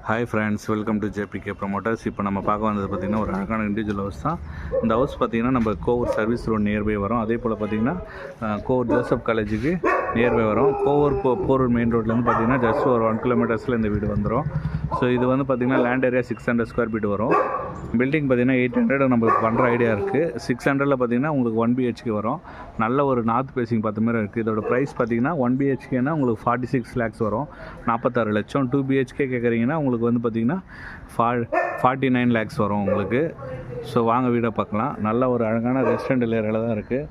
Hi friends, welcome to JBK promoters. இப்போ நம்ம பார்க்க வந்தது பார்த்திங்கன்னா ஒரு அழகான இண்டிவிஜுவல் ஹவுஸ் தான். இந்த ஹவுஸ் பார்த்திங்கன்னா நம்ம கோவூர் சர்வீஸ் ரோட் நியர்பை வரும். அதே போல் பார்த்திங்கன்னா கோவூர் ஜோசப் காலேஜுக்கு நியர்பை வரும். போரூர் மெயின் ரோட்லேருந்து பார்த்திங்கன்னா ஜஸ்ட் ஒரு 1 கிலோமீட்டர்ஸில் இந்த வீடு வந்துடும். ஸோ இது வந்து பார்த்திங்கன்னா லேண்ட் ஏரியா 600 ஸ்கொயர் ஃபீட் வரும். பில்டிங் பார்த்திங்கன்னா 800 நம்ம பண்ணுற ஐடியா இருக்குது. 600ல் பார்த்திங்கன்னா உங்களுக்கு 1 BHK வரும். நல்ல ஒரு நார்த் ஃபேசிங் பார்த்த மாதிரி இருக்குது. இதோட ப்ரைஸ் பார்த்திங்கன்னா 1 BHKனா உங்களுக்கு 46 lakhs வரும், 46 லட்சம். 2 BHK கேட்குறீங்கன்னா உங்களுக்கு வந்து பார்த்திங்கன்னா 49 lakhs வரும் உங்களுக்கு. ஸோ வாங்க வீடை பார்க்கலாம். நல்ல ஒரு அழகான ரெஸ்டாரண்ட் ஏரியாவில் தான் இருக்குது.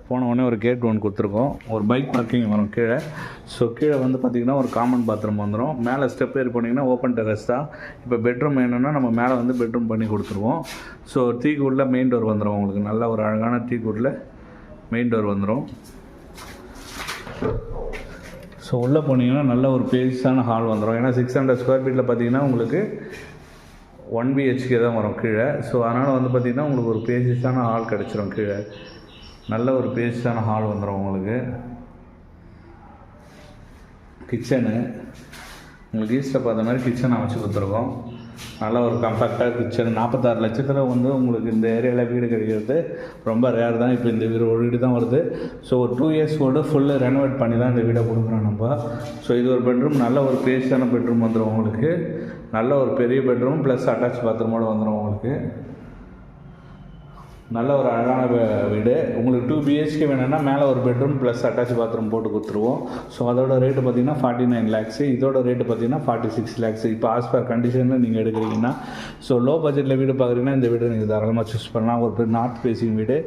போன உடனே ஒரு கேட் ஒன்று கொடுத்துருக்கோம். ஒரு பைக் பார்க்கிங் வரும் கீழே. ஸோ கீழே வந்து பார்த்திங்கன்னா ஒரு காமன் பாத்ரூம் வந்துடும். மேலே ஸ்டெப் ஏறி போனீங்கன்னா ஓப்பன் டெரஸ் தான். இப்போ பெட்ரூம் வேணும்னா நம்ம மேலே வந்து பெட்ரூம் பண்ணி கொடுத்துருவோம். ஸோ டீக்குடில் மெயின் டோர் வந்துடும் உங்களுக்கு. நல்ல ஒரு அழகான டீக்குடில் மெயின் டோர் வந்துடும். ஸோ உள்ளே போனீங்கன்னா நல்ல ஒரு பேஸான ஹால் வந்துடும். ஏன்னா 600 ஸ்கொயர் ஃபீட்டில் பார்த்திங்கன்னா உங்களுக்கு 1 BHK தான் வரும் கீழே. ஸோ அதனால் வந்து பார்த்திங்கன்னா உங்களுக்கு ஒரு பேஸான ஹால் கிடச்சிரும் கீழே. நல்ல ஒரு பேஸான ஹால் வந்துடும் உங்களுக்கு. கிச்சனு உங்களுக்கு ஈஸ்ட்டில் பார்த்த மாதிரி கிச்சன் அமைச்சு கொடுத்துருக்கோம். நல்ல ஒரு கம்ஃபர்ட்டாக கிச்சன். 46 லட்சத்தில் வந்து உங்களுக்கு இந்த ஏரியாவில் வீடு கிடைக்கிறது ரொம்ப ரேர் தான். இப்போ இந்த வீடு ஒரு வீடு தான் வருது. ஸோ ஒரு 2 years ஓடு ஃபுல்லு ரெனோவேட் பண்ணி தான் இந்த வீடை கொடுக்குறோம் நம்ம. ஸோ இது ஒரு பெட்ரூம், நல்ல ஒரு பேஸான பெட்ரூம் வந்துடும் உங்களுக்கு. நல்ல ஒரு பெரிய பெட்ரூம் ப்ளஸ் அட்டாச் பாத்ரூமோடு வந்துடும் உங்களுக்கு. நல்ல ஒரு அழகான வீடு. உங்களுக்கு 2 BHK வேணும்னா மேலே ஒரு பெட்ரூம் ப்ளஸ் அட்டாச் பாத்ரூம் போட்டு கொடுத்துருவோம். ஸோ அதோட ரேட்டு பார்த்திங்கன்னா 49 lakhs. இதோட ரேட்டு பார்த்திங்கன்னா 46 lakhs. இப்போ ஆஸ் பர் கண்டிஷனில் நீங்கள் எடுக்கிறீங்கன்னா, ஸோ லோ பட்ஜெட்டில் வீடு பார்க்குறீங்கன்னா இந்த வீடு நீங்கள் தாராளமாக சூஸ் பண்ணலாம். ஒரு நார்த் ஃபேசிங் வீடு.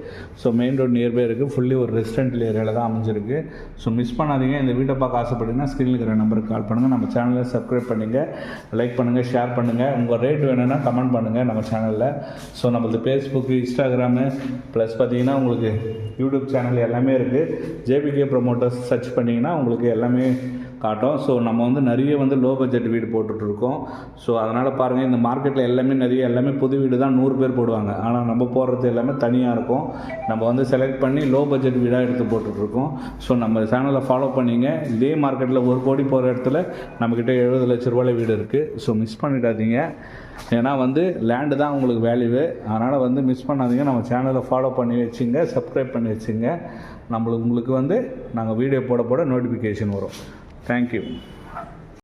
ஸோ மெயின் ரோட் நியர்பை இருக்குது. ஃபுல்லி ஒரு ரெசிடென்டல் ஏரியாவில் தான் அமைஞ்சிருக்கு. ஸோ மிஸ் பண்ணாதீங்க. இந்த வீட்டை பார்க்க ஆசைப்பட்டீங்கன்னா ஸ்க்ரீனில் இருக்கிற நம்பருக்கு கால் பண்ணுங்கள். நம்ம சேனலை சப்ஸ்கிரைப் பண்ணுங்கள், லைக் பண்ணுங்கள், ஷேர் பண்ணுங்கள். உங்கள் ரேட் வேணும்னா கமெண்ட் பண்ணுங்கள் நம்ம சேனலில். ஸோ நம்மளது ஃபேஸ்புக்கு, இன்ஸ்டாகிராம் ப்ளஸ் பார்த்திங்கன்னா உங்களுக்கு யூடியூப் சேனல் எல்லாமே இருக்குது. ஜேபிகே ப்ரமோட்டர்ஸ் சர்ச் பண்ணிங்கன்னா உங்களுக்கு எல்லாமே காட்டும். ஸோ நம்ம வந்து நிறைய வந்து லோ பட்ஜெட் வீடு போட்டுட்ருக்கோம். ஸோ அதனால் பாருங்கள், இந்த மார்க்கெட்டில் எல்லாமே புது வீடு தான் 100 பேர் போடுவாங்க. ஆனால் நம்ம போடுறது எல்லாமே தனியாக இருக்கும். நம்ம வந்து செலக்ட் பண்ணி லோ பட்ஜெட் வீடாக எடுத்து போட்டுட்ருக்கோம். ஸோ நம்ம சேனலை ஃபாலோ பண்ணிங்க. இதே மார்க்கெட்டில் 1 கோடி போகிற இடத்துல நம்மக்கிட்ட 70 லட்ச ரூபாயில் வீடு இருக்குது. ஸோ மிஸ் பண்ணிடாதீங்க. ஏன்னா வந்து லேண்டு தான் உங்களுக்கு வேல்யூவு. அதனால் வந்து மிஸ் பண்ணாதீங்க. நம்ம சேனலை ஃபாலோ பண்ணி வச்சுங்க, சப்ஸ்கிரைப் பண்ணி வச்சுங்க. உங்களுக்கு வந்து நாங்கள் வீடியோ போட நோட்டிஃபிகேஷன் வரும். Thank you.